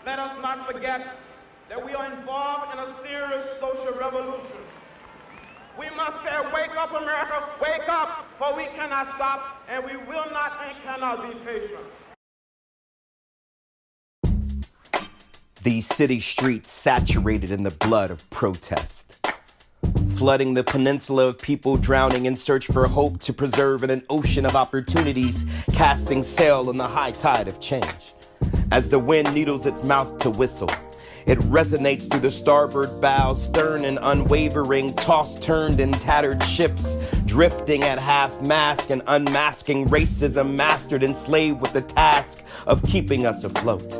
let us not forget that we are involved in a serious social revolution. We must say, wake up, America, wake up, for we cannot stop, and we will not and cannot be patient. These city streets saturated in the blood of protest, flooding the peninsula of people drowning in search for hope to preserve in an ocean of opportunities, casting sail on the high tide of change. As the wind needles its mouth to whistle, it resonates through the starboard bow, stern and unwavering, tossed, turned, and tattered ships, drifting at half-mast and unmasking racism, mastered, enslaved with the task of keeping us afloat.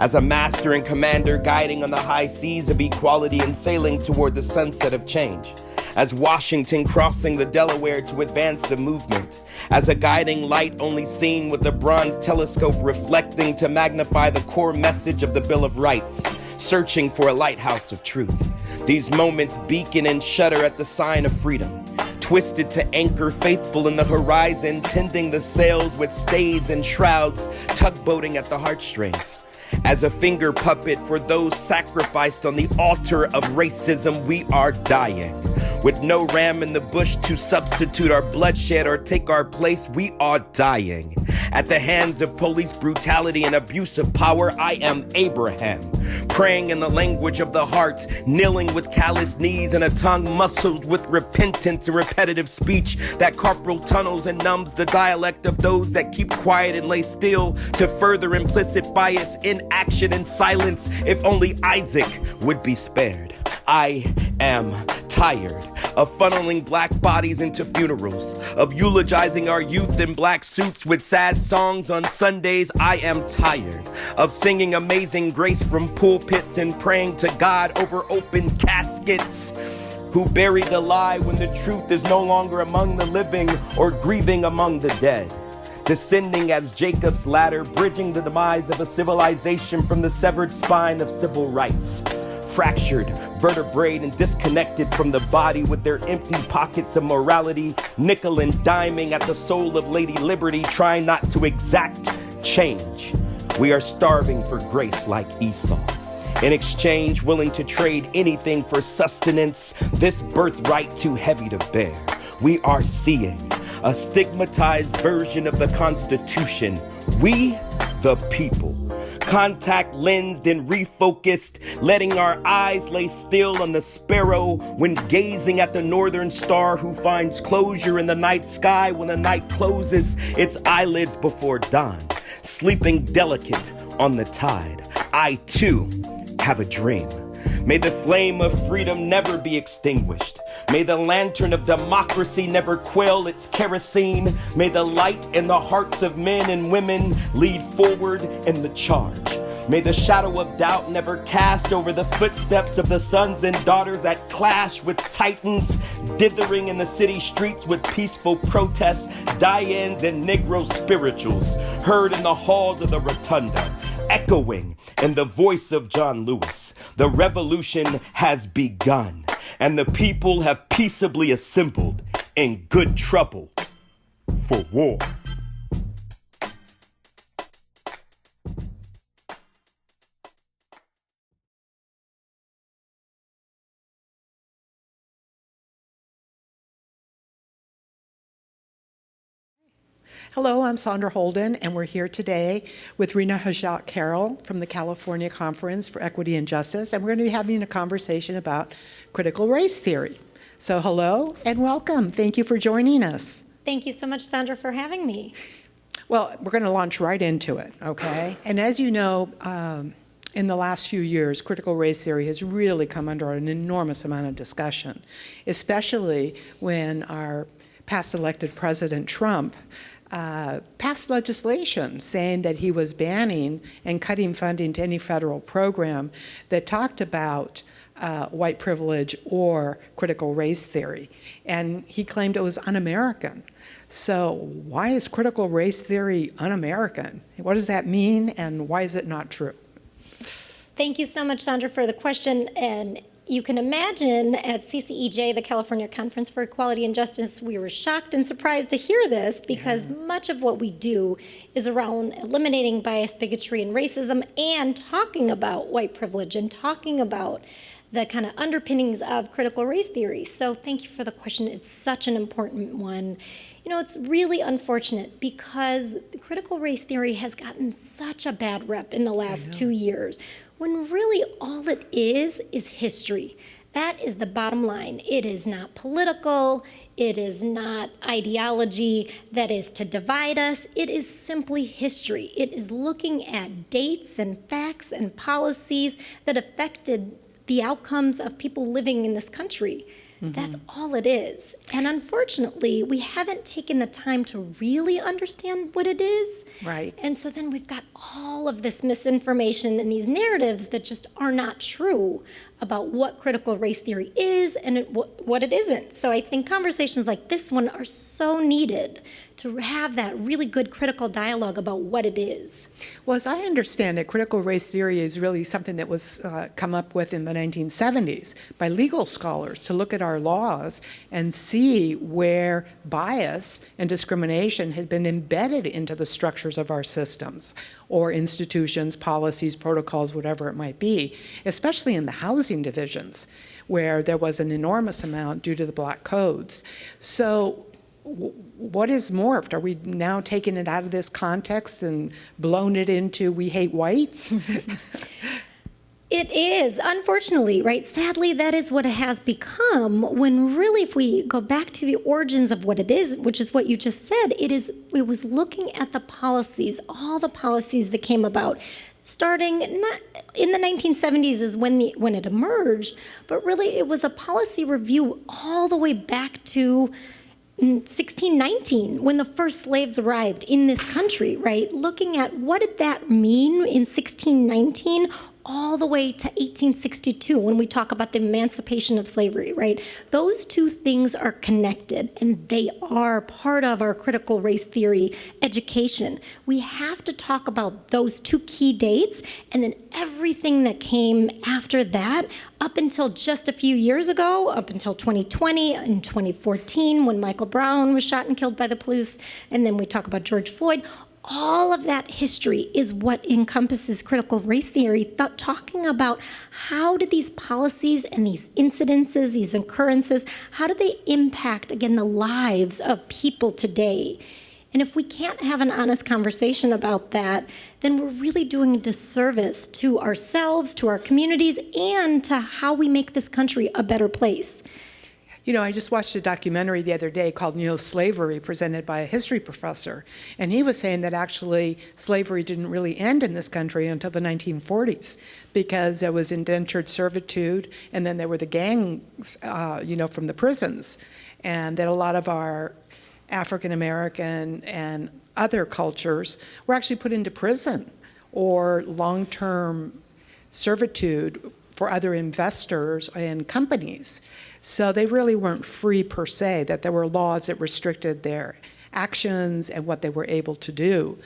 As a master and commander guiding on the high seas of equality and sailing toward the sunset of change. As Washington crossing the Delaware to advance the movement. As a guiding light only seen with a bronze telescope reflecting to magnify the core message of the Bill of Rights. Searching for a lighthouse of truth. These moments beacon and shudder at the sign of freedom. Twisted to anchor faithful in the horizon, tending the sails with stays and shrouds, tugboating at the heartstrings. As a finger puppet for those sacrificed on the altar of racism, we are dying. With no ram in the bush to substitute our bloodshed or take our place, we are dying. At the hands of police brutality and abuse of power, I am Abraham. Praying in the language of the heart, kneeling with calloused knees and a tongue muscled with repentance and repetitive speech that corporal tunnels and numbs the dialect of those that keep quiet and lay still to further implicit bias, inaction, and silence. If only Isaac would be spared. I am tired of funneling black bodies into funerals, of eulogizing our youth in black suits with sad songs on Sundays. I am tired of singing Amazing Grace from pulpits and praying to God over open caskets, who bury the lie when the truth is no longer among the living or grieving among the dead. Descending as Jacob's ladder, bridging the demise of a civilization from the severed spine of civil rights. Fractured, vertebrae, and disconnected from the body with their empty pockets of morality, nickel and diming at the soul of Lady Liberty, trying not to exact change. We are starving for grace like Esau. In exchange, willing to trade anything for sustenance, this birthright too heavy to bear. We are seeing a stigmatized version of the Constitution. We, the people. Contact lensed and refocused, letting our eyes lay still on the sparrow when gazing at the northern star who finds closure in the night sky when the night closes its eyelids before dawn, sleeping delicate on the tide. I too have a dream. May the flame of freedom never be extinguished. May the lantern of democracy never quail its kerosene. May the light in the hearts of men and women lead forward in the charge. May the shadow of doubt never cast over the footsteps of the sons and daughters that clash with titans, dithering in the city streets with peaceful protests, Dianes and Negro spirituals, heard in the halls of the rotunda, echoing in the voice of John Lewis. The revolution has begun, and the people have peaceably assembled in good trouble for war. Hello, I'm Sandra Holden, and we're here today with Reena Hajat Carroll from the California Conference for Equity and Justice, and we're going to be having a conversation about critical race theory. So hello and welcome. Thank you for joining us. Thank you so much, Sandra, for having me. Well, we're going to launch right into it, okay? And as you know, in the last few years, critical race theory has really come under an enormous amount of discussion, especially when our past elected President Trump passed legislation saying that he was banning and cutting funding to any federal program that talked about white privilege or critical race theory. And he claimed it was un-American. So why is critical race theory un-American? What does that mean, and why is it not true? Thank you so much, Sandra, for the question. And you can imagine at CCEJ, the California Conference for Equality and Justice, we were shocked and surprised to hear this because much of what we do is around eliminating bias, bigotry, and racism and talking about white privilege and talking about the kind of underpinnings of critical race theory. So thank you for the question. It's such an important one. You know, it's really unfortunate because critical race theory has gotten such a bad rep in the last 2 years, when really all it is history. That is the bottom line. It is not political. It is not ideology that is to divide us. It is simply history. It is looking at dates and facts and policies that affected the outcomes of people living in this country. That's all it is. And unfortunately, we haven't taken the time to really understand what it is. Right. And so then we've got all of this misinformation and these narratives that just are not true about what critical race theory is and what it isn't. So I think conversations like this one are so needed to have that really good critical dialogue about what it is. Well, as I understand it, critical race theory is really something that was come up with in the 1970s by legal scholars to look at our laws and see where bias and discrimination had been embedded into the structures of our systems or institutions, policies, protocols, whatever it might be, especially in the housing divisions where there was an enormous amount due to the black codes. So what is morphed? Are we now taking it out of this context and blown it into we hate whites? It is, unfortunately, right? Sadly, that is what it has become, when really, if we go back to the origins of what it is, which is what you just said, it was looking at the policies, all the policies that came about, starting not in the 1970s is when it emerged, but really it was a policy review all the way back to 1619, when the first slaves arrived in this country, right? Looking at what did that mean in 1619 all the way to 1862 when we talk about the emancipation of slavery, right? Those two things are connected and they are part of our critical race theory education. We have to talk about those two key dates and then everything that came after that up until just a few years ago, up until 2020 and 2014 when Michael Brown was shot and killed by the police, and then we talk about George Floyd. All of that history is what encompasses critical race theory, talking about how do these policies and these incidences, these occurrences, how do they impact, again, the lives of people today? And if we can't have an honest conversation about that, then we're really doing a disservice to ourselves, to our communities, and to how we make this country a better place. You know, I just watched a documentary the other day called Neo-Slavery, presented by a history professor, and he was saying that actually slavery didn't really end in this country until the 1940s because there was indentured servitude, and then there were the gangs, from the prisons, and that a lot of our African American and other cultures were actually put into prison or long-term servitude for other investors and companies. So they really weren't free per se, that there were laws that restricted their actions and what they were able to do.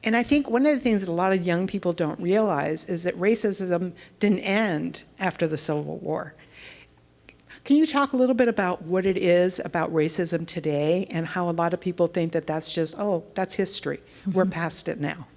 And I think one of the things that a lot of young people don't realize is that racism didn't end after the Civil War. Can you talk a little bit about what it is about racism today and how a lot of people think that that's just, that's history. We're past it now.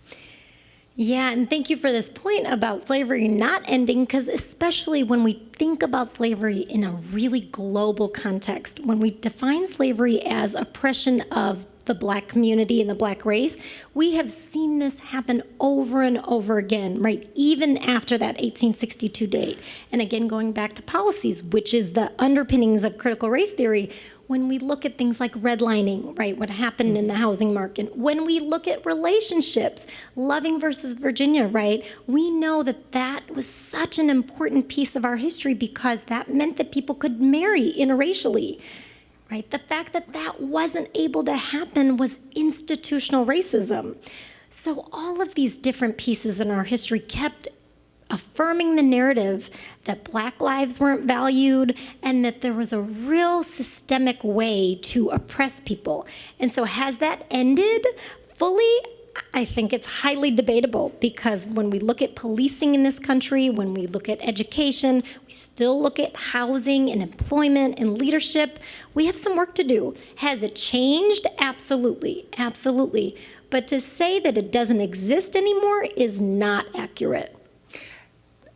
Yeah, and thank you for this point about slavery not ending, because especially when we think about slavery in a really global context, when we define slavery as oppression of the Black community and the Black race, we have seen this happen over and over again, right? Even after that 1862 date. And again, going back to policies, which is the underpinnings of critical race theory, when we look at things like redlining, right, what happened in the housing market, when we look at relationships, Loving versus Virginia, right, we know that that was such an important piece of our history because that meant that people could marry interracially, right? The fact that that wasn't able to happen was institutional racism. So all of these different pieces in our history kept affirming the narrative that Black lives weren't valued and that there was a real systemic way to oppress people. And so has that ended fully? I think it's highly debatable because when we look at policing in this country, when we look at education, we still look at housing and employment and leadership. We have some work to do. Has it changed? Absolutely, absolutely. But to say that it doesn't exist anymore is not accurate.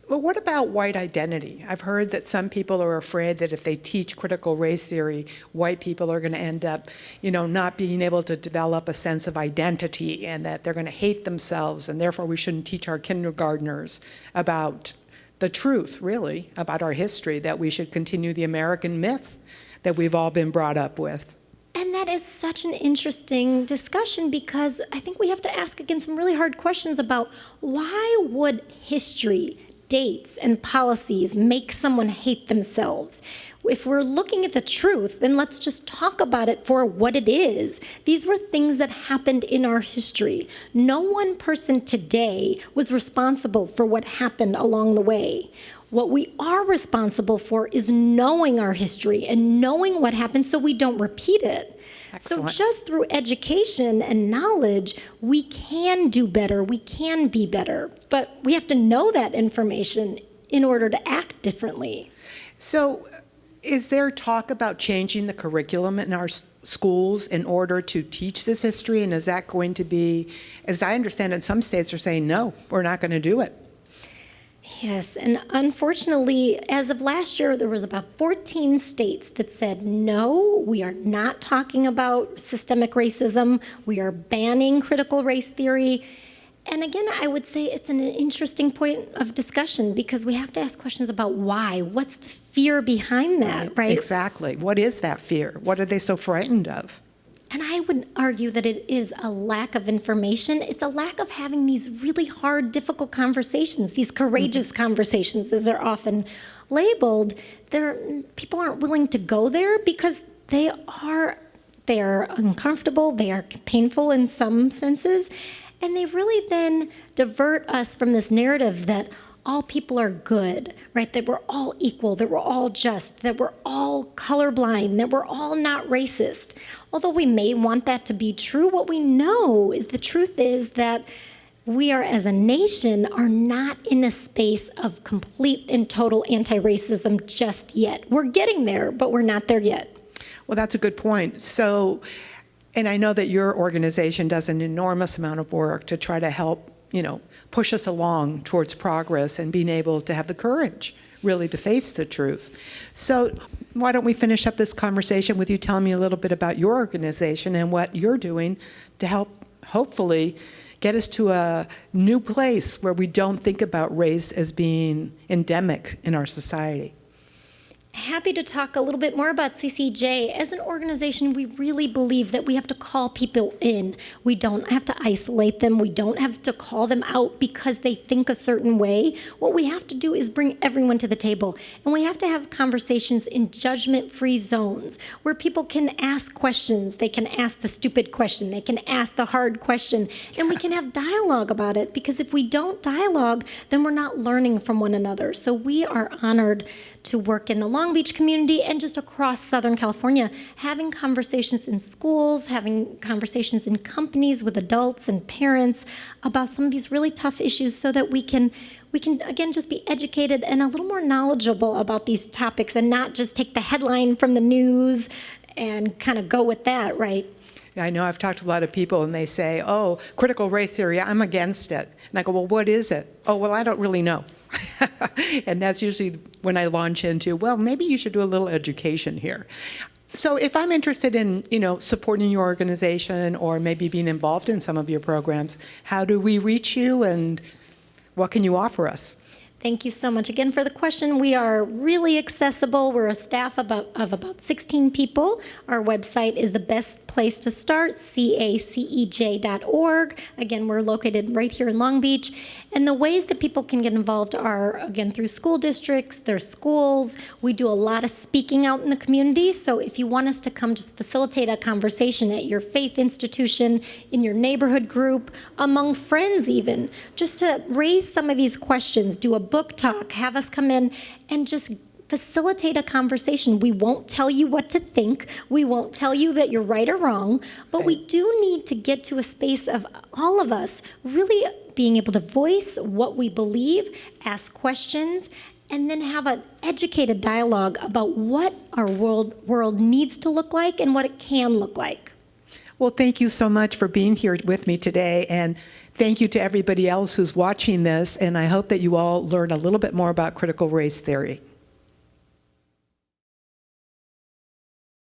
Well, what about white identity? I've heard that some people are afraid that if they teach critical race theory, white people are going to end up, not being able to develop a sense of identity, and that they're going to hate themselves, and therefore we shouldn't teach our kindergartners about the truth, really, about our history, that we should continue the American myth that we've all been brought up with. And that is such an interesting discussion because I think we have to ask again some really hard questions about why would history, dates, and policies make someone hate themselves? If we're looking at the truth, then let's just talk about it for what it is. These were things that happened in our history. No one person today was responsible for what happened along the way. What we are responsible for is knowing our history and knowing what happened so we don't repeat it. Excellent. So just through education and knowledge, we can do better, we can be better, but we have to know that information in order to act differently. So is there talk about changing the curriculum in our schools in order to teach this history? And is that going to be, as I understand it, some states are saying, no, we're not going to do it. Yes, and unfortunately, as of last year, there was about 14 states that said, no, we are not talking about systemic racism. We are banning critical race theory. And again, I would say it's an interesting point of discussion because we have to ask questions about why. What's the fear behind that, right? Exactly. What is that fear? What are they so frightened of? And I would argue that it is a lack of information. It's a lack of having these really hard, difficult conversations, these courageous conversations, as they're often labeled. People aren't willing to go there because they are uncomfortable, they are painful in some senses, and they really then divert us from this narrative that all people are good, right? That we're all equal, that we're all just, that we're all colorblind, that we're all not racist. Although we may want that to be true, what we know is the truth is that we are, as a nation, are not in a space of complete and total anti-racism just yet. We're getting there, but we're not there yet. Well, that's a good point. So, and I know that your organization does an enormous amount of work to try to help push us along towards progress and being able to have the courage really to face the truth. So why don't we finish up this conversation with you telling me a little bit about your organization and what you're doing to help hopefully get us to a new place where we don't think about race as being endemic in our society. Happy to talk a little bit more about CCEJ. As an organization, we really believe that we have to call people in. We don't have to isolate them. We don't have to call them out because they think a certain way. What we have to do is bring everyone to the table. And we have to have conversations in judgment-free zones where people can ask questions. They can ask the stupid question. They can ask the hard question. And we can have dialogue about it because if we don't dialogue, then we're not learning from one another. So we are honored to work in the Long Beach community and just across Southern California, having conversations in schools, having conversations in companies with adults and parents about some of these really tough issues so that we can again just be educated and a little more knowledgeable about these topics and not just take the headline from the news and kind of go with that, right? I know I've talked to a lot of people and they say, oh, critical race theory, I'm against it. And I go, well, what is it? Oh, well, I don't really know. And that's usually when I launch into, well, maybe you should do a little education here. So if I'm interested in, supporting your organization or maybe being involved in some of your programs, how do we reach you and what can you offer us? Thank you so much again for the question. We are really accessible. We're a staff of about 16 people. Our website is the best place to start, cacej.org. Again, we're located right here in Long Beach. And the ways that people can get involved are, again, through school districts, their schools. We do a lot of speaking out in the community. So if you want us to come just facilitate a conversation at your faith institution, in your neighborhood group, among friends even, just to raise some of these questions, do a book talk, have us come in and just facilitate a conversation. We won't tell you what to think. We won't tell you that you're right or wrong, but we do need to get to a space of all of us really being able to voice what we believe, ask questions, and then have an educated dialogue about what our world needs to look like and what it can look like. Well, thank you so much for being here with me today, and thank you to everybody else who's watching this, and I hope that you all learn a little bit more about critical race theory.